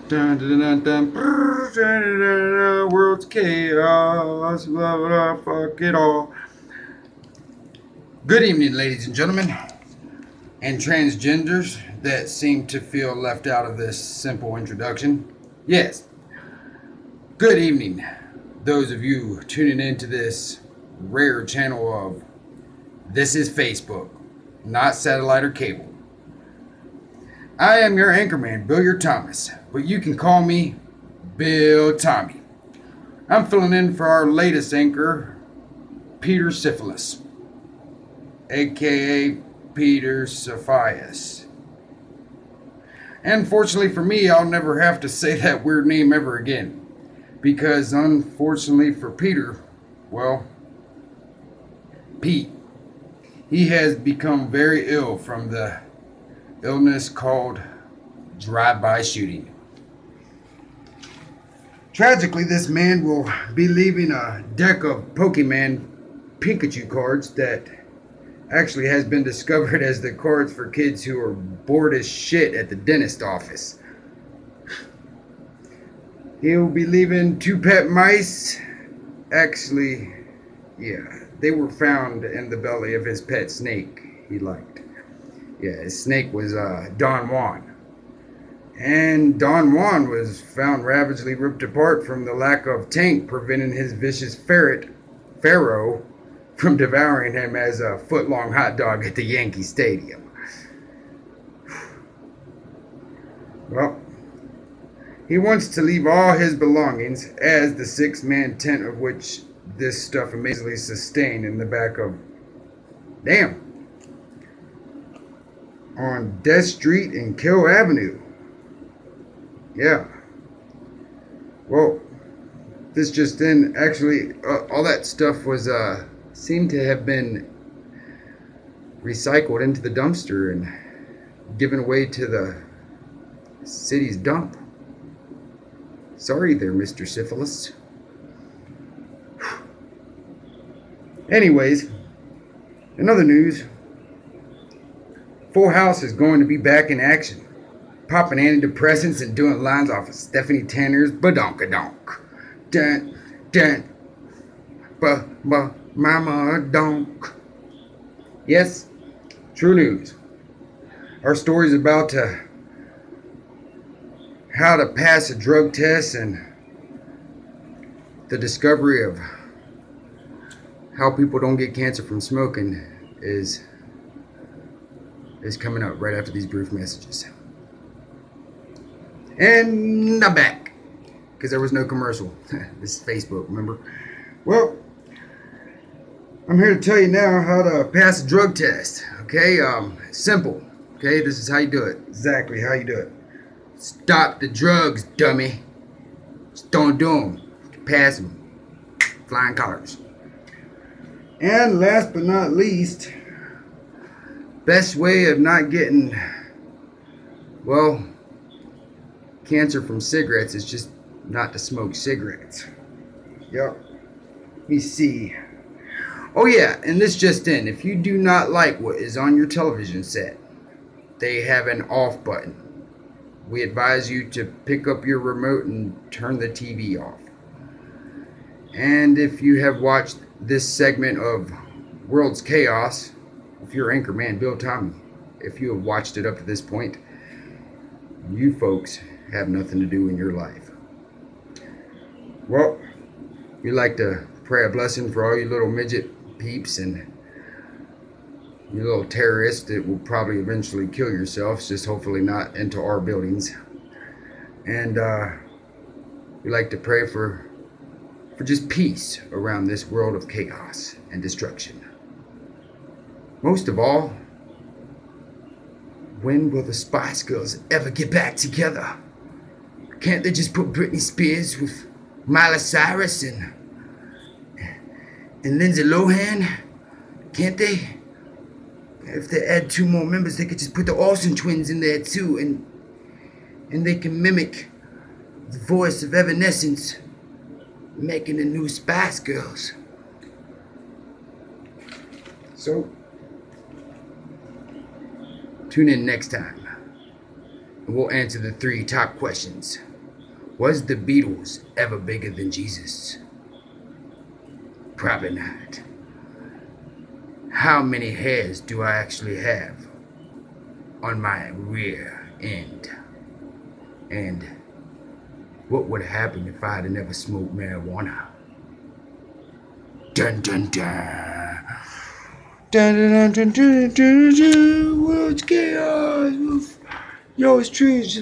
Dun, dun, dun, dun, brrr, dun, dun, dun, dun, world's chaos, blah, blah, fuck it all. Good evening, ladies and gentlemen, and transgenders that seem to feel left out of this simple introduction. Yes, good evening, those of you tuning into this rare channel of This is Facebook, not satellite or cable. I am your anchorman, Bill Thomas, but you can call me Bill Tommy. I'm filling in for our latest anchor, Peter Syphilis, aka Peter Cephius. And fortunately for me, I'll never have to say that weird name ever again, because unfortunately for Peter, well, Pete, he has become very ill from the illness called drive-by shooting. Tragically, this man will be leaving a deck of Pokemon Pikachu cards that actually has been discovered as the cards for kids who are bored as shit at the dentist office. He'll be leaving 2 pet mice. Actually, yeah, they were found in the belly of his pet snake he liked. Yeah, his snake was Don Juan. And Don Juan was found ravagely ripped apart from the lack of tank, preventing his vicious ferret, Pharaoh, from devouring him as a foot-long hot dog at the Yankee Stadium. Well, he wants to leave all his belongings, as the 6-man tent of which this stuff amazingly sustained, in the back of... Damn! On Death Street and Kill Avenue. Yeah. Well, this just in, actually, all that stuff was, seemed to have been recycled into the dumpster and given away to the city's dump. Sorry there, Mr. Syphilis. Anyways, in other news, Full House is going to be back in action, popping antidepressants and doing lines off of Stephanie Tanner's Badonkadonk. Dun, dun, mama donk. Yes, true news. Our story is about how to pass a drug test and the discovery of how people don't get cancer from smoking is coming up right after these brief messages. And I'm back, because there was no commercial. This is Facebook, remember? Well, I'm here to tell you now how to pass a drug test. Okay, simple. Okay, this is how you do it. Exactly how you do it. Stop the drugs, dummy. Just don't do them. Pass them. Flying colors. And last but not least, best way of not getting, well, cancer from cigarettes is just not to smoke cigarettes. Yep. Let me see. Oh yeah, and this just in. If you do not like what is on your television set, they have an off button. We advise you to pick up your remote and turn the TV off. And if you have watched this segment of World's Chaos, if you're anchorman Bill Tommy, if you have watched it up to this point, you folks have nothing to do in your life. Well, we like to pray a blessing for all you little midget peeps and you little terrorists that will probably eventually kill yourselves, just hopefully not into our buildings. And we like to pray for just peace around this world of chaos and destruction. Most of all, when will the Spice Girls ever get back together? Can't they just put Britney Spears with Miley Cyrus and Lindsay Lohan? Can't they? If they add 2 more members, they could just put the Olsen twins in there too, and they can mimic the voice of Evanescence, making the new Spice Girls. So, tune in next time, and we'll answer the 3 top questions Was the Beatles ever bigger than Jesus? Probably not. How many hairs do I actually have on my rear end? And what would happen if I had never smoked marijuana? Dun dun dun. Dun dun dun dun dun dun. World's chaos. Yo, it's trees.